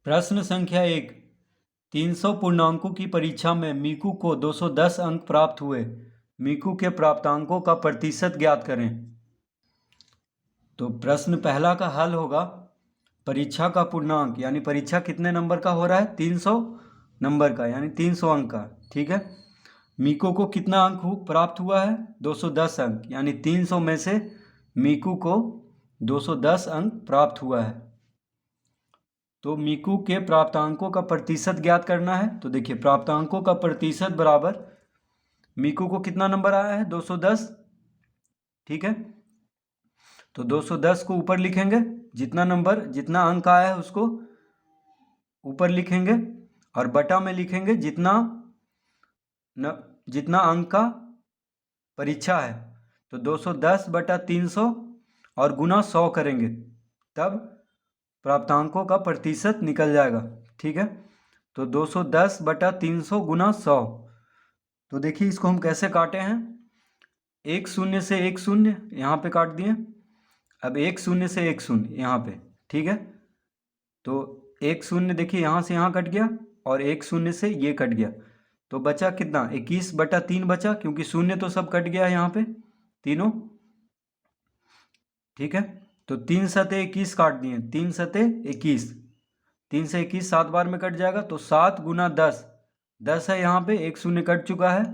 प्रश्न संख्या 1। 300 पूर्णांकों की परीक्षा में मीकू को 210 अंक प्राप्त हुए। मीकू के प्राप्तांकों का प्रतिशत ज्ञात करें। तो प्रश्न पहला का हल होगा, परीक्षा का पूर्णांक यानी परीक्षा कितने नंबर का हो रहा है, 300 नंबर का यानी 300 अंक का। ठीक है। मीकू को कितना अंक प्राप्त हुआ है, 210 अंक, यानी 300 में से मीकू को 210 अंक प्राप्त हुआ है। तो मीकू के प्राप्तांकों का प्रतिशत ज्ञात करना है। तो देखिए, प्राप्तांकों का प्रतिशत बराबर मीकू को कितना नंबर आया है, 210। ठीक है। तो 210 को ऊपर लिखेंगे, जितना अंक आया है उसको ऊपर लिखेंगे और बटा में लिखेंगे जितना अंक का परीक्षा है। तो 210 बटा 300 और गुना 100 करेंगे, तब प्राप्तांकों का प्रतिशत निकल जाएगा। ठीक है। तो 210 बटा 300 गुना 100। तो देखिए, इसको हम कैसे काटे हैं, एक शून्य से एक शून्य यहाँ पे काट दिए। अब एक शून्य से एक शून्य यहाँ पे। ठीक है। तो एक शून्य देखिए यहाँ से यहाँ कट गया और एक शून्य से ये कट गया। तो बचा कितना, 21 बटा 3 बचा, क्योंकि शून्य तो सब कट गया है यहाँ पे तीनों। ठीक है। तो 3 सते 21 काट दिए, 3 सते 21, 3 से 21 7 बार में कट जाएगा। तो 7 गुना 10, 10 है यहाँ पे, एक शून्य कट चुका है।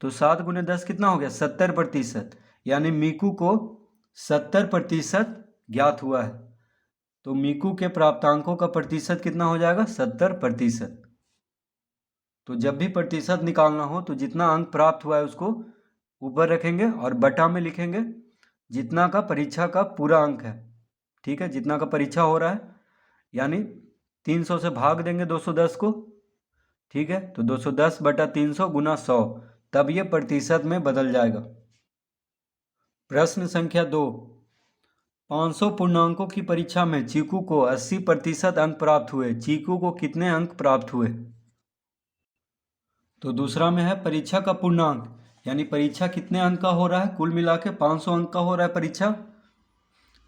तो 7 गुने 10 कितना हो गया, 70%, यानी मीकू को 70% ज्ञात हुआ है। तो मीकू के प्राप्तांकों का प्रतिशत कितना हो जाएगा, 70%। तो जब भी प्रतिशत निकालना हो तो जितना अंक प्राप्त हुआ है उसको ऊपर रखेंगे और बटा में लिखेंगे जितना का परीक्षा का पूरा अंक है। ठीक है, जितना का परीक्षा हो रहा है, यानी 300 से भाग देंगे 210 को। ठीक है। तो 210 बटा 300 गुना 100, तब ये प्रतिशत में बदल जाएगा। प्रश्न संख्या 2। 500 पूर्णांकों की परीक्षा में चीकू को 80% अंक प्राप्त हुए। चीकू को कितने अंक प्राप्त हुए। तो दूसरा में है परीक्षा का पूर्णांक, यानी परीक्षा कितने अंक का हो रहा है, कुल मिला के 500 अंक का हो रहा है परीक्षा।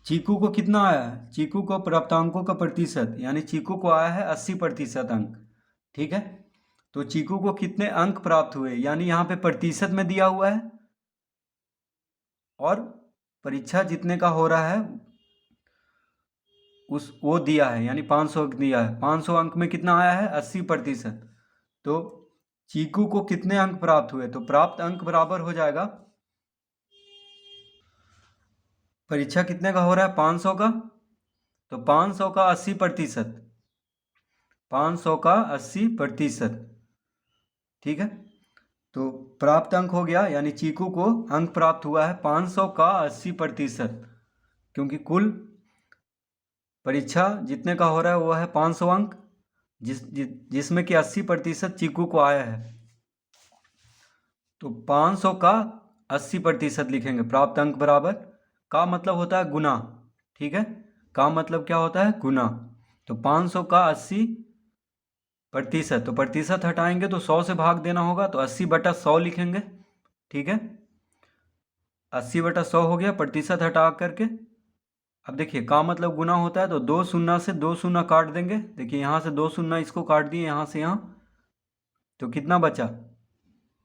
चीकू को कितना आया है, चीकू को प्राप्तांकों का प्रतिशत, यानी चीकू को आया है 80% अंक। ठीक है। तो चीकू को कितने अंक प्राप्त हुए, यानी यहाँ पे प्रतिशत में दिया हुआ है और परीक्षा जितने का हो रहा है वो दिया है, यानी 500 अंक दिया है। 500 अंक में कितना आया है, 80%। तो चीकू को कितने अंक प्राप्त हुए, तो प्राप्त अंक बराबर हो जाएगा, परीक्षा कितने का हो रहा है, 500 का, तो 500 का 80%, 500 का 80%। ठीक है। तो प्राप्त अंक हो गया, यानी चीकू को अंक प्राप्त हुआ है 500 का 80%, क्योंकि कुल परीक्षा जितने का हो रहा है वो है 500 अंक, जिसमें कि 80% चीकू को आया है। तो 500 का 80% लिखेंगे, प्राप्त अंक बराबर, का मतलब होता है गुना। ठीक है। का मतलब क्या होता है, गुना। तो 500 का 80%, तो प्रतिशत हटाएंगे तो 100 से भाग देना होगा, तो 80 बटा 100 लिखेंगे। ठीक है। 80 बटा 100 हो गया, प्रतिशत हटा करके। अब देखिए, का मतलब गुना होता है, तो 2 शून्य से 2 शून्य काट देंगे। देखिए यहाँ से 2 शून्य इसको काट दिए, यहाँ से यहाँ, तो कितना बचा,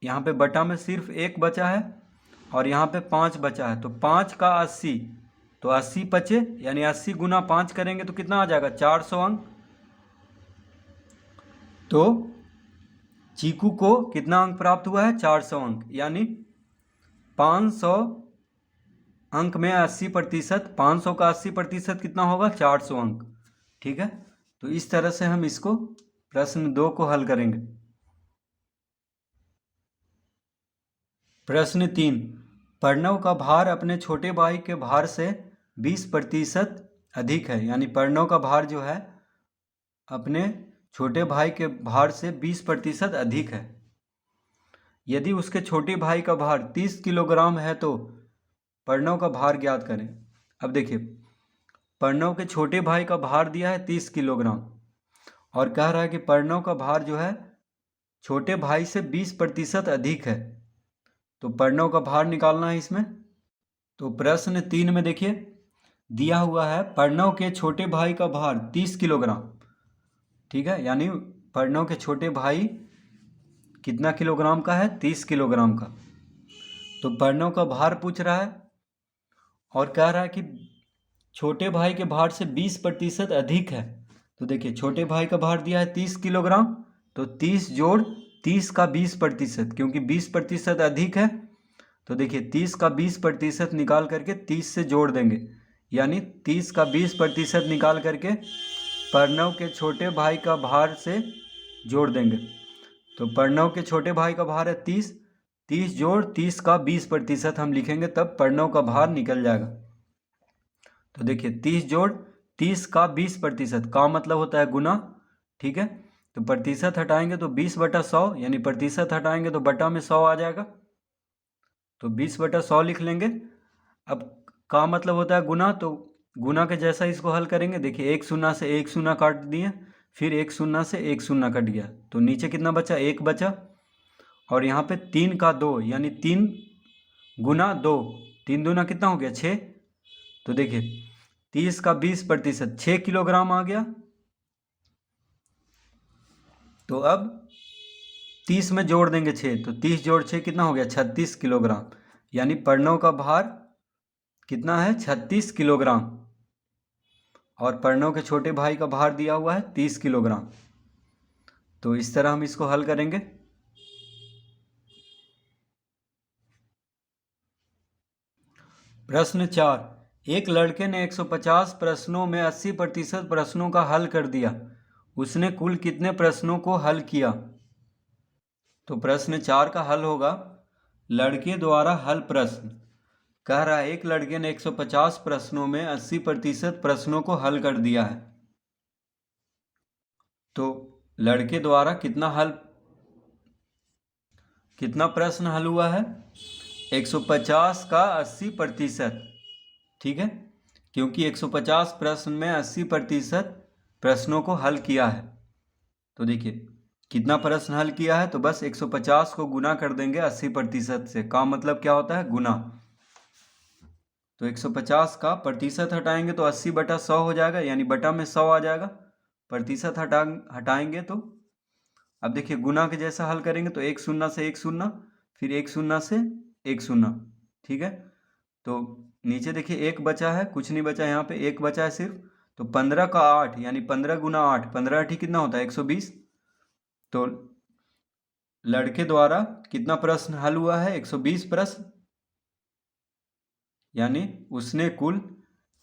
यहाँ पे बटा में सिर्फ 1 बचा है और यहाँ पे 5 बचा है। तो 5 का 80, तो 80 बचे, यानी 80 गुना 5 करेंगे तो कितना आ जाएगा, 400 अंक। तो चीकू को कितना अंक प्राप्त हुआ है, 400 अंक, यानी 500 अंक में 80%, 500 का 80% कितना होगा, 400 अंक। ठीक है। तो इस तरह से हम इसको प्रश्न 2 को हल करेंगे। प्रश्न 3। प्रणव का भार अपने छोटे भाई के भार से 20% अधिक है, यानी प्रणव का भार जो है अपने छोटे भाई के भार से 20% अधिक है। यदि उसके छोटे भाई का भार 30 किलोग्राम है तो प्रणव का भार ज्ञात करें। अब देखिए, प्रणव के छोटे भाई का भार दिया है 30 किलोग्राम और कह रहा है कि प्रणव का भार जो है छोटे भाई से 20% अधिक है। तो प्रणव का भार निकालना है इसमें। तो प्रश्न 3 में देखिए दिया हुआ है, प्रणव के छोटे भाई का भार 30 किलोग्राम ठीक है, यानी प्रणव के छोटे भाई कितना किलोग्राम का है, 30 किलोग्राम का। तो प्रणव का भार पूछ रहा है और कह रहा है कि छोटे भाई के भार से 20% अधिक है। तो देखिए छोटे भाई का भार दिया है 30 किलोग्राम, तो 30 जोड़ 30 का 20%, क्योंकि 20% अधिक है। तो देखिए 30 का 20% निकाल करके 30 से जोड़ देंगे, यानी 30 का 20% निकाल करके प्रणव के छोटे भाई का भार से जोड़ देंगे। तो प्रणव के छोटे भाई का भार है 30, 30 जोड़ 30 का 20% हम लिखेंगे, तब प्रणव का भार निकल जाएगा। तो देखिए 30 जोड़ 30 का 20% का मतलब होता है गुना। ठीक है, तो प्रतिशत हटाएंगे तो 20/100, यानी प्रतिशत हटाएंगे तो बटा में 100 आ जाएगा, तो 20/100 लिख लेंगे। अब का मतलब होता है गुना, तो गुना के जैसा इसको हल करेंगे। देखिए एक शून्य से एक शून्य काट दिए, फिर एक शून्य से एक शून्य कट गया, तो नीचे कितना बचा, 1 बचा। और यहाँ पे 3 का 2, यानी 3 गुना 2, 3 दूना कितना हो गया, 6। तो देखिए 30 का 20%, 6 किलोग्राम आ गया। तो अब 30 में जोड़ देंगे 6, तो 30 जोड़ 6 कितना हो गया, 36 किलोग्राम। यानी प्रणव का भार कितना है, 36 किलोग्राम। और प्रणव के छोटे भाई का भार दिया हुआ है 30 किलोग्राम। तो इस तरह हम इसको हल करेंगे। प्रश्न 4, एक लड़के ने 150 प्रश्नों में 80% प्रश्नों का हल कर दिया, उसने कुल कितने प्रश्नों को हल किया। तो प्रश्न 4 का हल होगा, लड़के द्वारा हल प्रश्न। कह रहा है एक लड़के ने 150 प्रश्नों में 80% प्रश्नों को हल कर दिया है। तो लड़के द्वारा कितना प्रश्न हल हुआ है, 150 का 80%। ठीक है, क्योंकि 150 प्रश्न में 80% प्रश्नों को हल किया है। तो देखिए कितना प्रश्न हल किया है, तो बस 150 को गुना कर देंगे 80% से। का मतलब क्या होता है, गुना। तो 150 का प्रतिशत हटाएंगे तो 80/100 हो जाएगा, यानी बटा में 100 आ जाएगा। प्रतिशत हटाएंगे तो अब देखिए गुना के जैसा हल करेंगे, तो एक शून्य से एक शून्य, फिर एक शून्य से एक शून्य। ठीक है, तो नीचे देखिए एक बचा है, कुछ नहीं बचा, यहाँ पे एक बचा है सिर्फ। तो 15 का 8, यानी 15 गुना 8, 15 8 कितना होता है, 120। तो लड़के द्वारा कितना प्रश्न हल हुआ है, 120 प्रश्न, यानी उसने कुल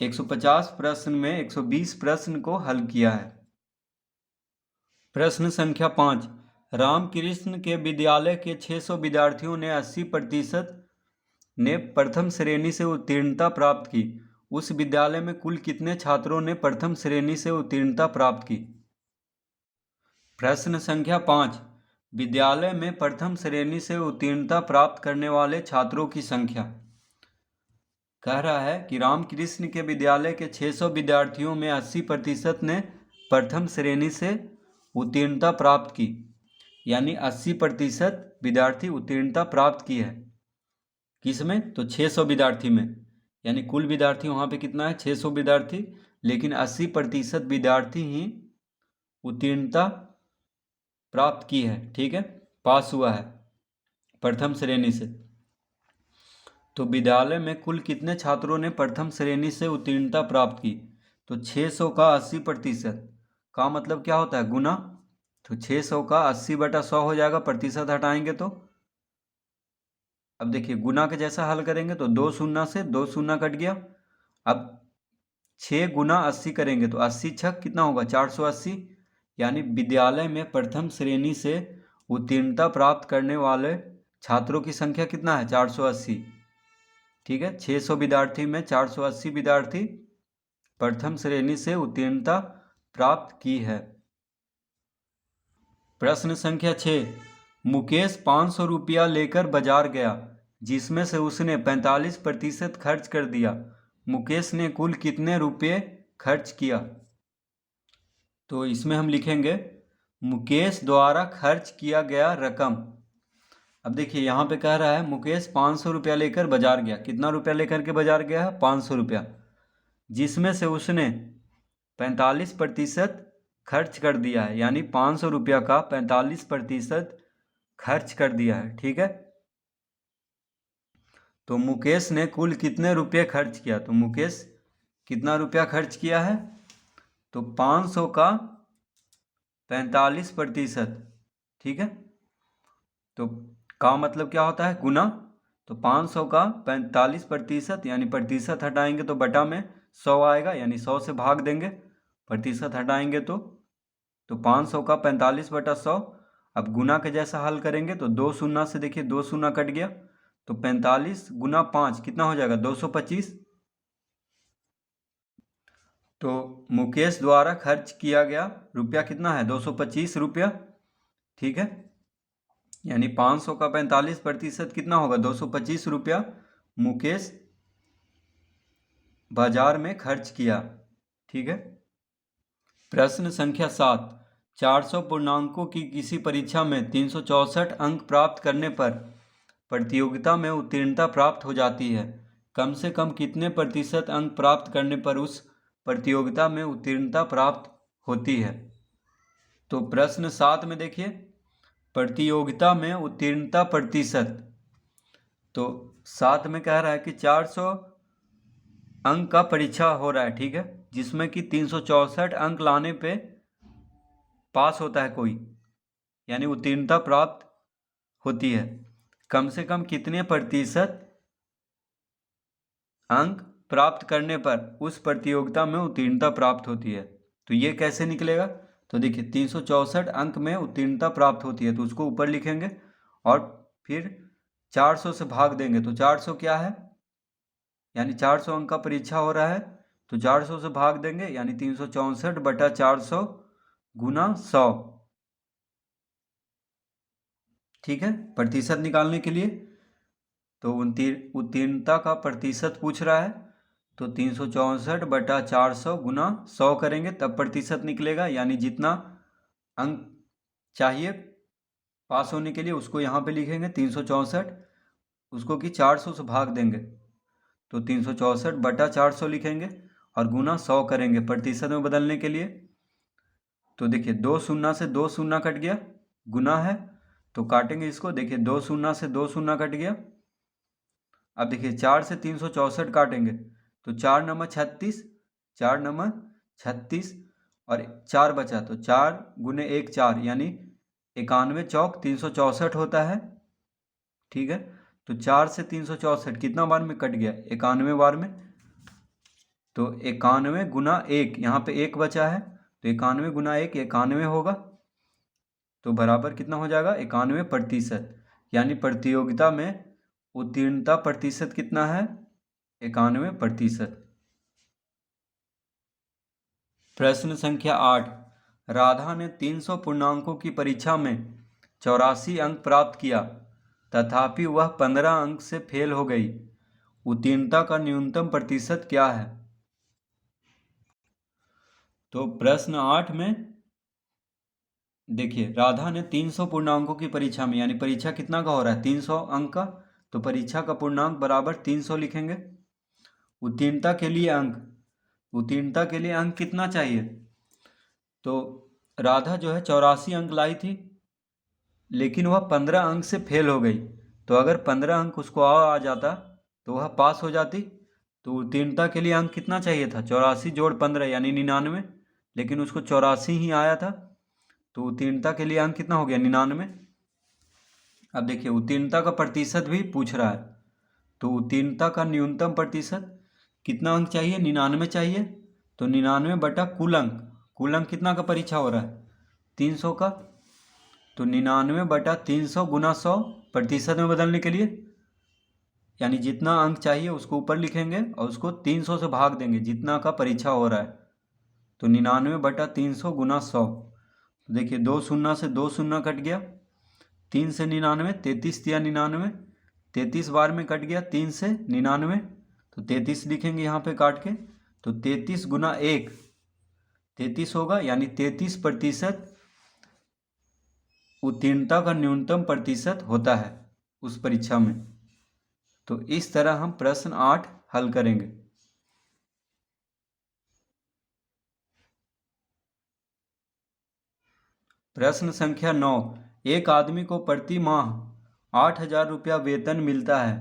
150 प्रश्न में 120 प्रश्न को हल किया है। प्रश्न संख्या 5, रामकृष्ण के विद्यालय के 600 विद्यार्थियों ने 80% ने प्रथम श्रेणी से उत्तीर्णता प्राप्त की। उस विद्यालय में कुल कितने छात्रों ने प्रथम श्रेणी से उत्तीर्णता प्राप्त की। प्रश्न संख्या 5, विद्यालय में प्रथम श्रेणी से उत्तीर्णता प्राप्त करने वाले छात्रों की संख्या। कह रहा है कि रामकृष्ण के विद्यालय के 600 विद्यार्थियों में 80% ने प्रथम श्रेणी से उत्तीर्णता प्राप्त की, यानी 80% विद्यार्थी उत्तीर्णता प्राप्त की है। किसमें, तो 600 विद्यार्थी में, यानी कुल विद्यार्थी वहाँ पे कितना है, 600 विद्यार्थी, लेकिन 80% विद्यार्थी ही उत्तीर्णता प्राप्त की है। ठीक है, पास हुआ है प्रथम श्रेणी से। तो विद्यालय में कुल कितने छात्रों ने प्रथम श्रेणी से उत्तीर्णता प्राप्त की, तो 600 का 80% का मतलब क्या होता है, गुना। तो 600 का 80/100 हो जाएगा, प्रतिशत हटाएंगे तो। अब देखिए गुना के जैसा हल करेंगे तो 2 शून्य से 2 शून्य कट गया। अब 6 गुना 80 करेंगे तो 80 छक कितना होगा, 480। यानी विद्यालय में प्रथम श्रेणी से उत्तीर्णता प्राप्त करने वाले छात्रों की संख्या कितना है, 480। ठीक है, 600 विद्यार्थी में 480 विद्यार्थी प्रथम श्रेणी से उत्तीर्णता प्राप्त की है। प्रश्न संख्या 6, मुकेश 500 रुपया लेकर बाजार गया, जिसमें से उसने 45% खर्च कर दिया। मुकेश ने कुल कितने रुपये खर्च किया। तो इसमें हम लिखेंगे मुकेश द्वारा खर्च किया गया रकम। अब देखिए यहाँ पे कह रहा है मुकेश 500 रुपया लेकर बाजार गया। कितना रुपया लेकर के बाजार गया है, 500 रुपया, जिसमें से उसने 45% खर्च कर दिया है, यानी 500 रुपया का 45% खर्च कर दिया है। ठीक है, तो मुकेश ने कुल कितने रुपये खर्च किया? तो मुकेश कितना रुपया खर्च किया है? तो 500 का 45%। ठीक है, तो का मतलब क्या होता है? गुना। तो 500 का 45% यानी प्रतिशत हटाएंगे तो बटा में 100 आएगा, यानी 100 से भाग देंगे, प्रतिशत हटाएंगे तो 500 का 45/100। अब गुना के जैसा हल करेंगे तो 2 शून्य से, देखिए 2 शून्य कट गया, तो 45 गुना 5 कितना हो जाएगा? 225। तो मुकेश द्वारा खर्च किया गया रुपया कितना है? 225 रुपया। ठीक है, यानी 500 का 45% कितना होगा? 225 रुपया मुकेश बाजार में खर्च किया। ठीक है, प्रश्न संख्या 7, 400 पूर्णांकों की किसी परीक्षा में 364 अंक प्राप्त करने पर प्रतियोगिता में उत्तीर्णता प्राप्त हो जाती है। कम से कम कितने प्रतिशत अंक प्राप्त करने पर उस प्रतियोगिता में उत्तीर्णता प्राप्त होती है? तो प्रश्न 7 में देखिए, प्रतियोगिता में उत्तीर्णता प्रतिशत। तो 7 में कह रहा है कि 400 अंक का परीक्षा हो रहा है। ठीक है, जिसमें कि 364 अंक लाने पे पास होता है कोई, यानी उत्तीर्णता प्राप्त होती है। कम से कम कितने प्रतिशत अंक प्राप्त करने पर उस प्रतियोगिता में उत्तीर्णता प्राप्त होती है? तो ये कैसे निकलेगा? तो देखिए 364 अंक में उत्तीर्णता प्राप्त होती है, तो उसको ऊपर लिखेंगे और फिर 400 से भाग देंगे। तो 400 क्या है? यानी 400 अंक का परीक्षा हो रहा है, तो 400 से भाग देंगे, यानी 364/400 गुना 100। ठीक है, प्रतिशत निकालने के लिए तो उत्तीर्णता का प्रतिशत पूछ रहा है, तो 364/400 गुना 100 करेंगे तब प्रतिशत निकलेगा, यानी जितना अंक चाहिए पास होने के लिए उसको यहाँ पे लिखेंगे 364, उसको कि 400 से भाग देंगे, तो 364/400 लिखेंगे और गुना 100 करेंगे प्रतिशत में बदलने के लिए। तो देखिए 2 शून्य से 2 शून्य कट गया, गुना है तो काटेंगे इसको, देखिए 2 शून्य से 2 शून्य कट गया। अब देखिए 4 से 364 काटेंगे तो 4 नंबर 36, 4 नंबर 36 और 4 बचा, तो 4 गुने 1 4, यानी 91 चौक 364 होता है। ठीक है, तो 4 से 364 कितना बार में कट गया? 91 बार में। तो 91 गुना 1, यहाँ पे 1 बचा है, तो 91 गुना 1 91 होगा, तो बराबर कितना हो जाएगा? 91%। यानी प्रतियोगिता में उत्तीर्णता प्रतिशत कितना है? 91%। प्रश्न संख्या 8, राधा ने 300 पूर्णांकों की परीक्षा में 84 अंक प्राप्त किया, तथापि वह 15 अंक से फेल हो गई। उत्तीर्णता का न्यूनतम प्रतिशत क्या है? तो प्रश्न 8 में देखिए, राधा ने 300 पूर्णांकों की परीक्षा में, यानी परीक्षा कितना का हो रहा है? 300 अंक का, तो परीक्षा का पूर्णांक बराबर 300 लिखेंगे। उत्तीर्णता के लिए अंक, उत्तीर्णता के लिए अंक कितना चाहिए? तो राधा जो है 84 अंक लाई थी, लेकिन वह 15 अंक से फेल हो गई, तो अगर 15 अंक उसको आ जाता तो वह पास हो जाती। तो उत्तीर्णता के लिए अंक कितना चाहिए था? 84 जोड़ 15 यानी 99, लेकिन उसको 84 ही आया था, तो उत्तीर्णता के लिए अंक कितना हो गया? 99। अब देखिए उत्तीर्णता का प्रतिशत भी पूछ रहा है, तो उत्तीर्णता का न्यूनतम प्रतिशत कितना अंक चाहिए? 99 चाहिए, तो 99 बटा कुल अंक, कुल अंक कितना का परीक्षा हो रहा है? 300 का, तो 99 बटा 300 गुना 100 प्रतिशत में बदलने के लिए, यानी जितना अंक चाहिए उसको ऊपर लिखेंगे और उसको 300 से भाग देंगे जितना का परीक्षा हो रहा है, तो 99/300 गुना 100। तो देखिए 2 शून्य से 2 शून्य कट गया, 3 से 99, 33 दिया 99, 33 बार में कट गया 3 से 99, तो 33 लिखेंगे यहाँ पे काट के, तो 33 गुना 1 33 होगा, यानी 33% उत्तीर्णता का न्यूनतम प्रतिशत होता है उस परीक्षा में। तो इस तरह हम प्रश्न 8 हल करेंगे। प्रश्न संख्या 9। एक आदमी को प्रति माह 8,000 रुपया वेतन मिलता है।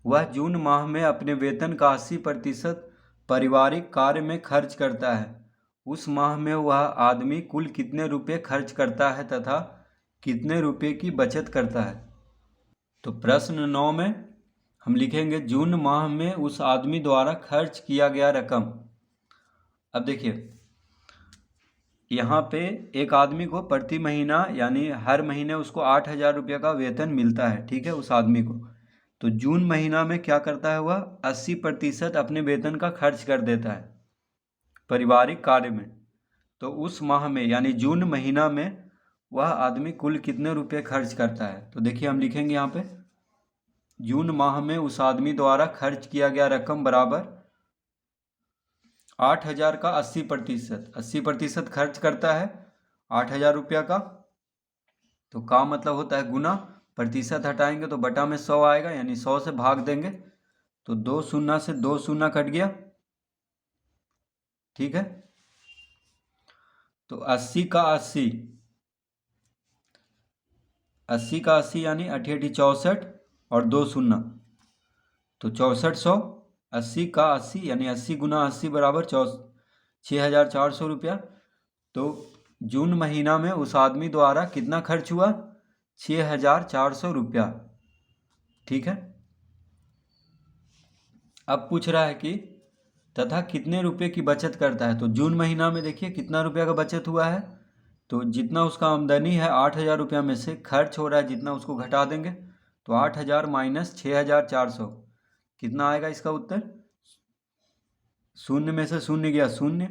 वह जून माह में अपने वेतन का 80% पारिवारिक कार्य में खर्च करता है। उस माह में वह आदमी कुल कितने रुपये खर्च करता है तथा कितने रुपये की बचत करता है? तो प्रश्न 9 में हम लिखेंगे जून माह में उस आदमी द्वारा खर्च किया गया रकम। अब देखिए, यहाँ पे एक आदमी को प्रति महीना यानी हर महीने उसको 8,000 रुपये का वेतन मिलता है, ठीक है, उस आदमी को। तो जून महीना में क्या करता है, वह 80% अपने वेतन का खर्च कर देता है पारिवारिक कार्य में। तो उस माह में यानी जून महीना में वह आदमी कुल कितने रुपये खर्च करता है? तो देखिए हम लिखेंगे यहाँ पे जून माह में उस आदमी द्वारा खर्च किया गया रकम बराबर 8,000 का 80%। 80% खर्च करता है 8,000 रुपया का। तो का मतलब होता है गुना, प्रतिशत हटाएंगे तो बटा में 100 आएगा, यानी 100 से भाग देंगे तो 2 शून्य से 2 शून्य कट गया, ठीक है। तो 80 का 80, 80 का 80 यानी 88 64 और 2 शून्य, तो 6400। 80 का 80 यानी 80 गुना 80 बराबर 6,400 रुपया। तो जून महीना में उस आदमी द्वारा कितना खर्च हुआ? 6,400 रुपया, ठीक है। अब पूछ रहा है कि तथा कितने रुपए की बचत करता है। तो जून महीना में देखिए कितना रुपया का बचत हुआ है। तो जितना उसका आमदनी है 8,000 रुपया में से खर्च हो रहा है जितना, उसको घटा देंगे तो 8,000 माइनस 6,400 कितना आएगा इसका उत्तर? शून्य में से शून्य गया शून्य,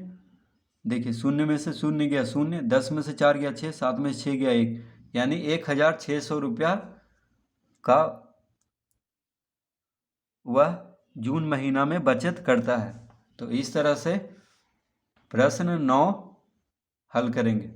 देखिए शून्य में से शून्य गया शून्य, 10 में से 4 गया 6, 7 में से 6 गया 1, यानी 1,600 रुपया का वह जून महीना में बचत करता है। तो इस तरह से प्रश्न 9 हल करेंगे।